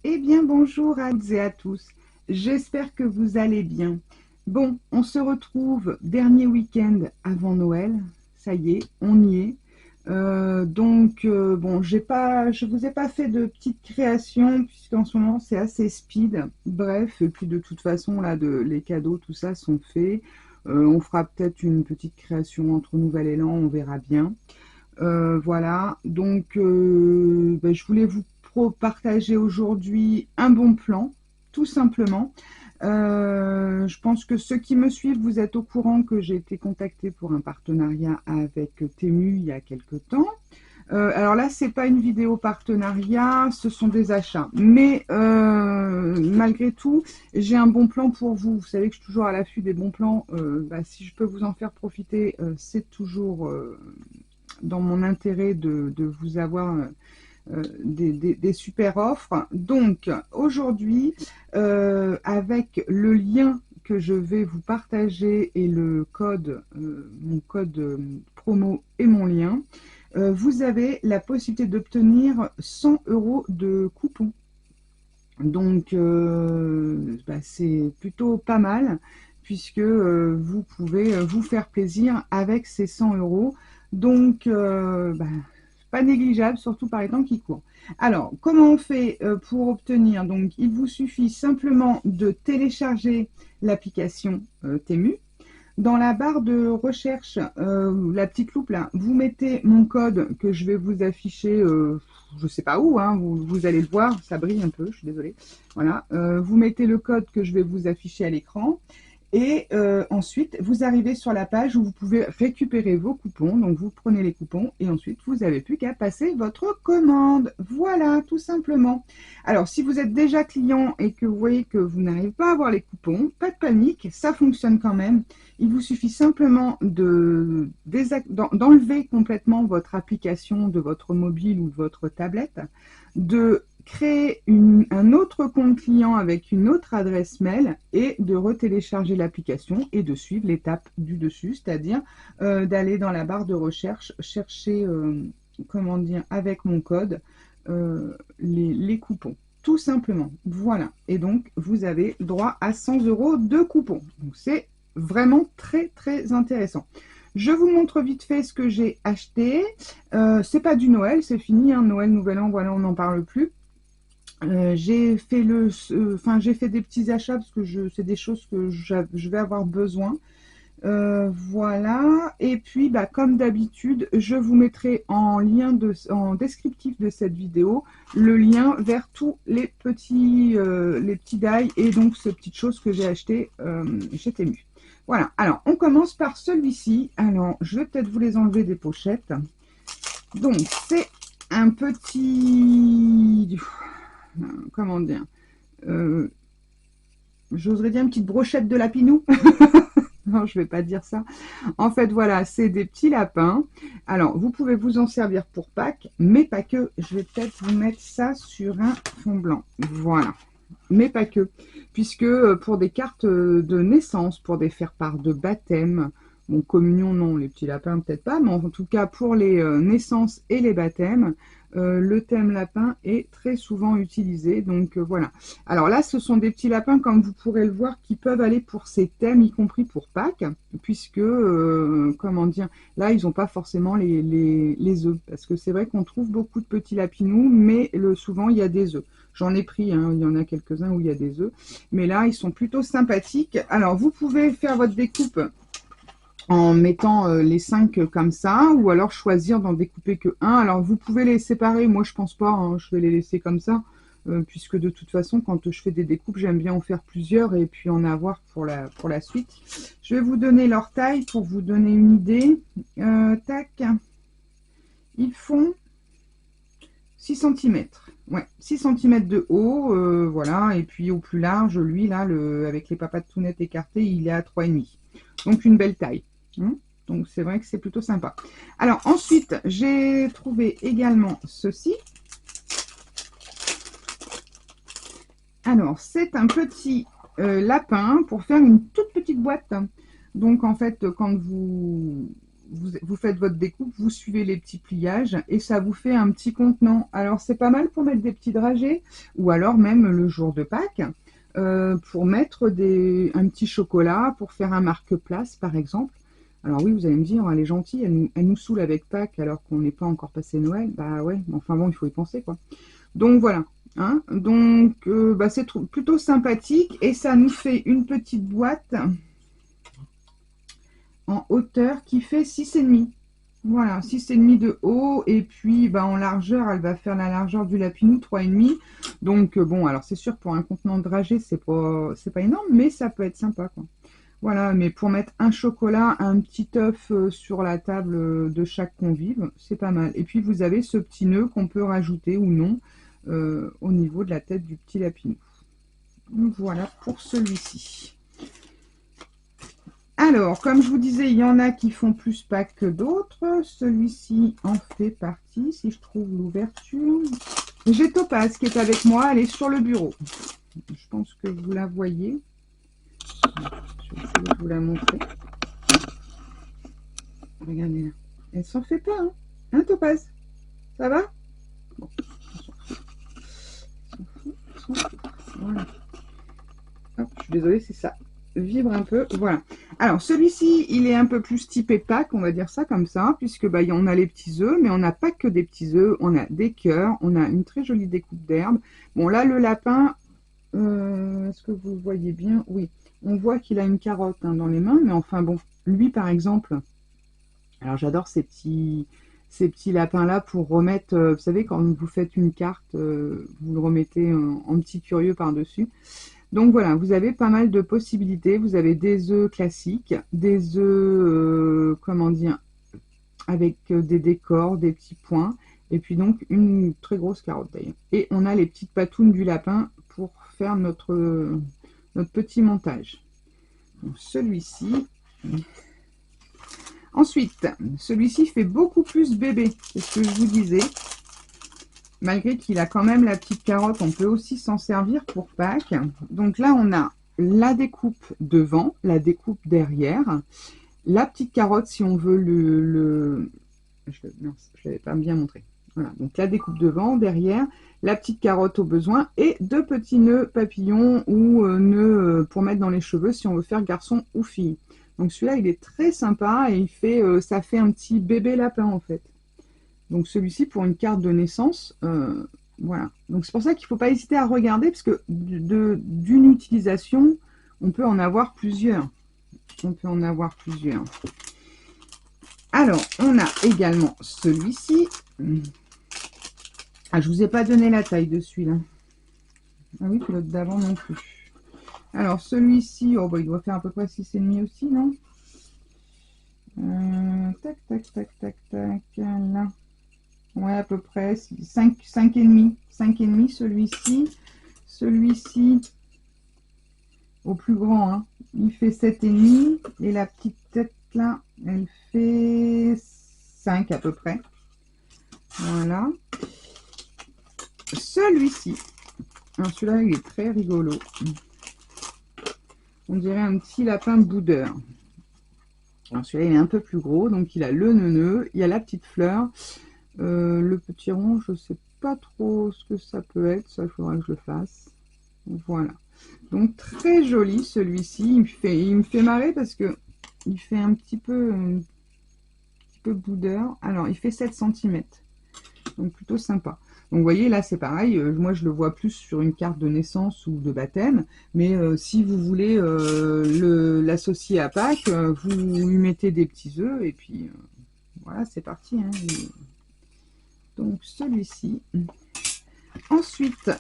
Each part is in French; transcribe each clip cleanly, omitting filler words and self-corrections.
Eh bien, bonjour à toutes et à tous. J'espère que vous allez bien. Bon, on se retrouve dernier week-end avant Noël. Ça y est, on y est. Bon, je vous ai pas fait de petite création puisqu'en ce moment c'est assez speed. Bref, et puis de toute façon là, les cadeaux, tout ça sont faits. On fera peut-être une petite création entre Nouvel Élan, on verra bien. Voilà, je voulais vous partager aujourd'hui un bon plan, tout simplement. Je pense que ceux qui me suivent, vous êtes au courant que j'ai été contactée pour un partenariat avec Temu il y a quelque temps. Alors là, c'est pas une vidéo partenariat, ce sont des achats. Mais malgré tout, j'ai un bon plan pour vous. Vous savez que je suis toujours à l'affût des bons plans. Si je peux vous en faire profiter, c'est toujours dans mon intérêt de vous avoir des super offres. Donc aujourd'hui, avec le lien que je vais vous partager et le code, mon code promo et mon lien, vous avez la possibilité d'obtenir 100 € de coupons. Donc c'est plutôt pas mal puisque vous pouvez vous faire plaisir avec ces 100 €. Donc pas négligeable, surtout par les temps qui courent. Alors, comment on fait pour obtenir? Donc, il vous suffit simplement de télécharger l'application Temu. Dans la barre de recherche, la petite loupe là, vous mettez mon code que je vais vous afficher, je sais pas où, hein, vous allez le voir, ça brille un peu, je suis désolée. Voilà, vous mettez le code que je vais vous afficher à l'écran. Et ensuite, vous arrivez sur la page où vous pouvez récupérer vos coupons. Donc, vous prenez les coupons et ensuite, vous n'avez plus qu'à passer votre commande. Voilà, tout simplement. Alors, si vous êtes déjà client et que vous voyez que vous n'arrivez pas à avoir les coupons, pas de panique, ça fonctionne quand même. Il vous suffit simplement d'enlever complètement votre application de votre mobile ou de votre tablette, de créer un autre compte client avec une autre adresse mail et de retélécharger l'application et de suivre l'étape du dessus, c'est-à-dire d'aller dans la barre de recherche, chercher, comment dire, avec mon code, les coupons. Tout simplement. Voilà. Et donc, vous avez droit à 100 € de coupons. Donc, c'est vraiment très, très intéressant. Je vous montre vite fait ce que j'ai acheté. C'est pas du Noël, c'est fini. Hein, Noël, Nouvel An, voilà, on n'en parle plus. J'ai fait j'ai fait des petits achats parce que c'est des choses que je vais avoir besoin. Voilà. Et puis, comme d'habitude, je vous mettrai en en descriptif de cette vidéo le lien vers tous les petits die et donc ces petites choses que j'ai achetées chez Temu. Voilà. Alors, on commence par celui-ci. Alors, je vais peut-être vous les enlever des pochettes. Donc, c'est un petit... Comment dire, j'oserais dire une petite brochette de lapinou. Non, je vais pas dire ça. En fait, voilà, c'est des petits lapins. Alors, vous pouvez vous en servir pour Pâques, mais pas que. Je vais peut-être vous mettre ça sur un fond blanc. Voilà. Mais pas que. Puisque pour des cartes de naissance, pour des faire-part de baptême, bon, communion, non, les petits lapins, peut-être pas, mais en tout cas, pour les naissances et les baptêmes, le thème lapin est très souvent utilisé. Donc voilà. Alors là, ce sont des petits lapins, comme vous pourrez le voir, qui peuvent aller pour ces thèmes, y compris pour Pâques, puisque, comment dire, là, ils n'ont pas forcément les œufs. Parce que c'est vrai qu'on trouve beaucoup de petits lapinous, mais souvent, il y a des œufs. J'en ai pris, hein, il y en a quelques-uns où il y a des œufs. Mais là, ils sont plutôt sympathiques. Alors, vous pouvez faire votre découpe en mettant les 5 comme ça, ou alors choisir d'en découper que un. Alors vous pouvez les séparer, moi je pense pas, hein, je vais les laisser comme ça, puisque de toute façon quand je fais des découpes, j'aime bien en faire plusieurs et puis en avoir pour la suite. Je vais vous donner leur taille pour vous donner une idée. Tac, ils font 6 cm. Ouais, 6 cm de haut, voilà, et puis au plus large, lui là, avec les papates tout nettes écartées, il est à 3,5. Donc une belle taille. Donc c'est vrai que c'est plutôt sympa. Alors ensuite, j'ai trouvé également ceci. Alors c'est un petit lapin pour faire une toute petite boîte. Donc en fait, quand vous faites votre découpe, vous suivez les petits pliages et ça vous fait un petit contenant. Alors c'est pas mal pour mettre des petits dragées ou alors même le jour de Pâques pour mettre un petit chocolat, pour faire un marque-place par exemple. Alors oui, vous allez me dire, elle est gentille, elle nous saoule avec Pâques alors qu'on n'est pas encore passé Noël. Bah ouais, mais enfin bon, il faut y penser quoi. Donc voilà. Hein. Donc bah, c'est plutôt sympathique et ça nous fait une petite boîte en hauteur qui fait 6,5. Voilà, 6,5 de haut et puis bah, en largeur, elle va faire la largeur du lapinou, 3,5. Donc bon, alors c'est sûr pour un contenant de dragée, c'est pas énorme, mais ça peut être sympa quoi. Voilà, mais pour mettre un chocolat, un petit œuf sur la table de chaque convive, c'est pas mal. Et puis vous avez ce petit nœud qu'on peut rajouter ou non au niveau de la tête du petit lapinou. Voilà pour celui-ci. Alors, comme je vous disais, il y en a qui font plus Pâques que d'autres. Celui-ci en fait partie, si je trouve l'ouverture. J'ai Topaz qui est avec moi, elle est sur le bureau. Je pense que vous la voyez. Je vais essayer de vous la montrer. Regardez là. Elle s'en fait pas, hein, hein Topaz? Ça va? Bon, on s'en fout. Voilà. Hop, je suis désolée, c'est ça. Vibre un peu, voilà. Alors celui-ci, il est un peu plus typé Pâques, on va dire ça comme ça, puisque bah, on a les petits œufs, mais on n'a pas que des petits œufs, on a des cœurs, on a une très jolie découpe d'herbe. Bon là, le lapin, est-ce que vous voyez bien? Oui, on voit qu'il a une carotte hein, dans les mains, mais enfin bon, lui par exemple, alors j'adore ces petits lapins-là pour remettre, vous savez, quand vous faites une carte, vous le remettez en petit curieux par-dessus. Donc voilà, vous avez pas mal de possibilités. Vous avez des œufs classiques, des œufs, comment dire, avec des décors, des petits points, et puis donc une très grosse carotte d'ailleurs. Et on a les petites patounes du lapin pour faire notre petit montage. Celui-ci. Ensuite, celui-ci fait beaucoup plus bébé, c'est ce que je vous disais. Malgré qu'il a quand même la petite carotte, on peut aussi s'en servir pour Pâques. Donc là, on a la découpe devant, la découpe derrière, la petite carotte si on veut je ne l'avais pas bien montré. Voilà, donc la découpe devant, derrière, la petite carotte au besoin et deux petits nœuds papillons ou nœuds pour mettre dans les cheveux si on veut faire garçon ou fille. Donc celui-là, il est très sympa et ça fait un petit bébé lapin en fait. Donc celui-ci pour une carte de naissance, voilà. Donc c'est pour ça qu'il ne faut pas hésiter à regarder parce que d'une utilisation, on peut en avoir plusieurs. On peut en avoir plusieurs. Alors, on a également celui-ci. Ah, je ne vous ai pas donné la taille de celui-là. Ah oui, l'autre d'avant non plus. Alors celui-ci, oh, bah, il doit faire à peu près 6,5 aussi, non? Tac, tac, tac, tac, tac. Là. Ouais, à peu près 5,5. 5,5 celui-ci. Celui-ci, au plus grand, hein, il fait 7,5. Et la petite tête là, elle fait 5 à peu près. Voilà. Celui-ci. Celui-là, il est très rigolo. On dirait un petit lapin boudeur. Alors celui-là, il est un peu plus gros. Donc, il a le neuneu. Il y a la petite fleur. Le petit rond, je ne sais pas trop ce que ça peut être. Ça, il faudra que je le fasse. Voilà. Donc, très joli celui-ci. Il me fait marrer parce que il fait un petit peu boudeur. Alors, il fait 7 cm. Donc, plutôt sympa. Donc, vous voyez, là, c'est pareil. Moi, je le vois plus sur une carte de naissance ou de baptême. Mais si vous voulez l'associer à Pâques, vous lui mettez des petits œufs. Et puis, voilà, c'est parti. Hein. Donc, celui-ci. Ensuite,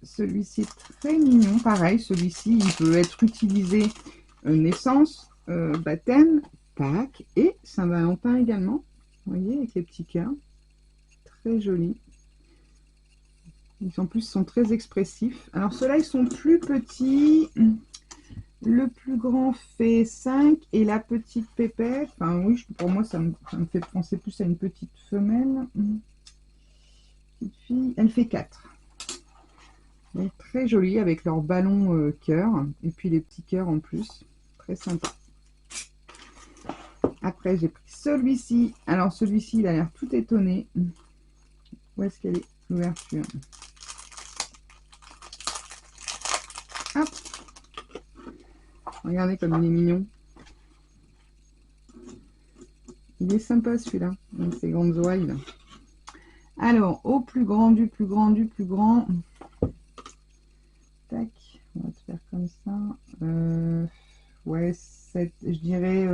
celui-ci très mignon. Pareil, celui-ci, il peut être utilisé naissance, baptême, Pâques et Saint-Valentin également. Vous voyez, avec les petits cœurs. Très jolis. Ils en plus sont très expressifs. Alors ceux-là, ils sont plus petits. Le plus grand fait 5 et la petite pépette, enfin oui, pour moi, ça me fait penser plus à une petite femelle. Petite fille, elle fait 4. Donc, très joli avec leur ballon cœur. Et puis les petits cœurs en plus. Très sympa. Après, j'ai pris celui-ci. Alors, celui-ci, il a l'air tout étonné. Où est-ce qu'elle est, l'ouverture? Hop. Regardez comme il est mignon. Il est sympa celui-là, avec ses grandes oreilles. Là. Alors, au plus grand, du plus grand, du plus grand. Tac, on va te faire comme ça. Ouais, 7, je dirais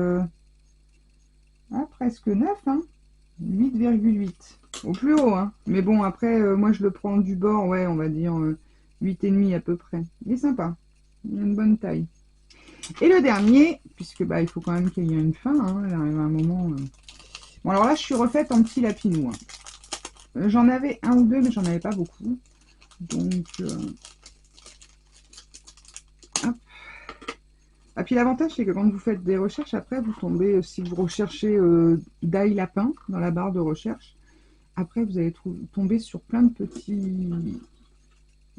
presque 9, hein. 8,8. Au plus haut, hein. Mais bon, après, moi je le prends du bord, ouais, on va dire 8,5 à peu près. Il est sympa. Il a une bonne taille. Et le dernier, puisque bah, il faut quand même qu'il y ait une fin, hein, il arrive un moment. Bon, alors là, je suis refaite en petit lapinou. Hein. J'en avais un ou deux, mais j'en avais pas beaucoup. Donc, hop. Ah, puis l'avantage, c'est que quand vous faites des recherches, après, vous tombez, si vous recherchez d'ail lapin dans la barre de recherche, après, vous allez tomber sur plein de petits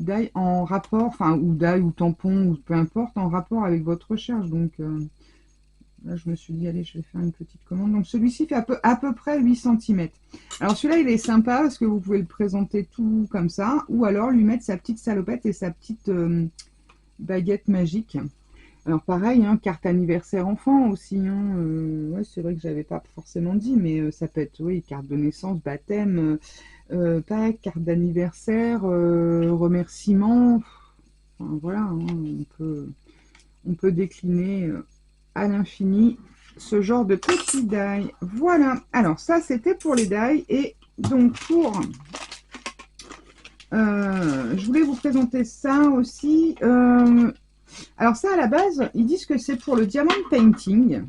d'ail en rapport, enfin, ou d'ail ou tampon, ou peu importe, en rapport avec votre recherche. Donc, là, je me suis dit, allez, je vais faire une petite commande. Donc, celui-ci fait à peu près 8 cm. Alors, celui-là, il est sympa parce que vous pouvez le présenter tout comme ça, ou alors lui mettre sa petite salopette et sa petite baguette magique. Alors, pareil, hein, carte anniversaire enfant aussi. Hein, ouais, c'est vrai que j'avais pas forcément dit, mais ça peut être, oui, carte de naissance, baptême, pas carte d'anniversaire, remerciement. Enfin, voilà, hein, on peut décliner à l'infini ce genre de petits die. Voilà, alors ça c'était pour les die. Et donc pour je voulais vous présenter ça aussi. Alors ça à la base ils disent que c'est pour le diamond painting.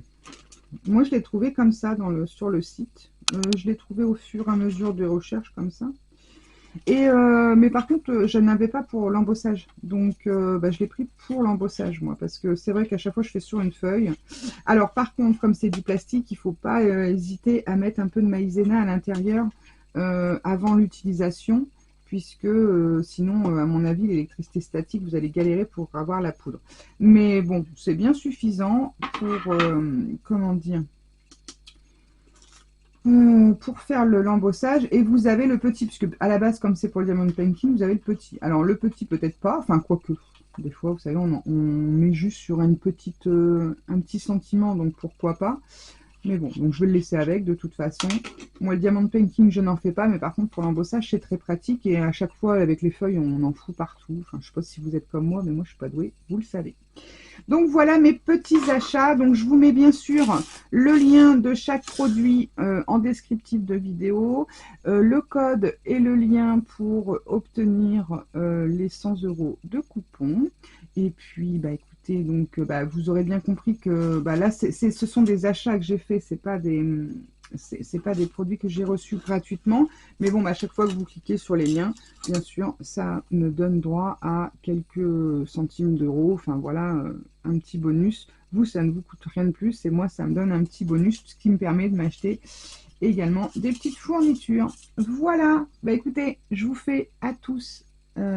Moi je l'ai trouvé comme ça sur le site. Je l'ai trouvé au fur et à mesure de recherche comme ça. Et mais par contre, je n'avais pas pour l'embossage. Donc, bah, je l'ai pris pour l'embossage, moi. Parce que c'est vrai qu'à chaque fois, je fais sur une feuille. Alors, par contre, comme c'est du plastique, il ne faut pas hésiter à mettre un peu de maïzena à l'intérieur avant l'utilisation. Puisque sinon, à mon avis, l'électricité statique, vous allez galérer pour avoir la poudre. Mais bon, c'est bien suffisant pour, comment dire, pour faire l'embossage. Et vous avez le petit, puisque à la base, comme c'est pour le diamond painting, vous avez le petit. Alors le petit peut-être pas, enfin quoique, des fois, vous savez, on met juste sur un petit sentiment, donc pourquoi pas. Mais bon, donc je vais le laisser avec de toute façon. Moi, le diamond painting, je n'en fais pas, mais par contre, pour l'embossage, c'est très pratique. Et à chaque fois, avec les feuilles, on en fout partout. Enfin, je sais pas si vous êtes comme moi, mais moi, je suis pas douée, vous le savez. Donc voilà mes petits achats. Donc je vous mets bien sûr le lien de chaque produit en descriptif de vidéo, le code et le lien pour obtenir les 100 € de coupon. Et puis bah écoutez, donc bah, vous aurez bien compris que bah, là ce sont des achats que j'ai fait, c'est pas des produits que j'ai reçus gratuitement, mais bon, bah, à chaque fois que vous cliquez sur les liens, bien sûr, ça me donne droit à quelques centimes d'euros, enfin voilà, un petit bonus. Vous, ça ne vous coûte rien de plus, et moi, ça me donne un petit bonus, ce qui me permet de m'acheter également des petites fournitures. Voilà, bah écoutez, je vous fais à tous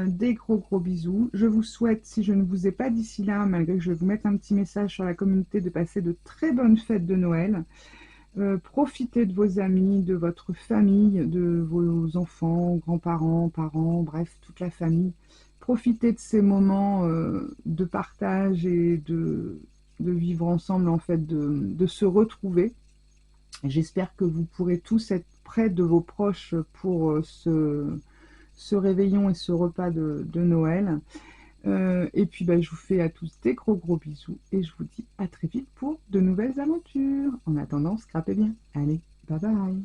des gros bisous. Je vous souhaite, si je ne vous ai pas d'ici là, malgré que je vais vous mettre un petit message sur la communauté, de passer de très bonnes fêtes de Noël. Profitez de vos amis, de votre famille, de vos enfants, grands-parents, parents, bref, toute la famille. Profitez de ces moments de partage et de vivre ensemble, en fait, de se retrouver. J'espère que vous pourrez tous être près de vos proches pour ce réveillon et ce repas de Noël. Et puis bah, je vous fais à tous des gros bisous et je vous dis à très vite pour de nouvelles aventures. En attendant, scrapez bien. Allez, bye bye.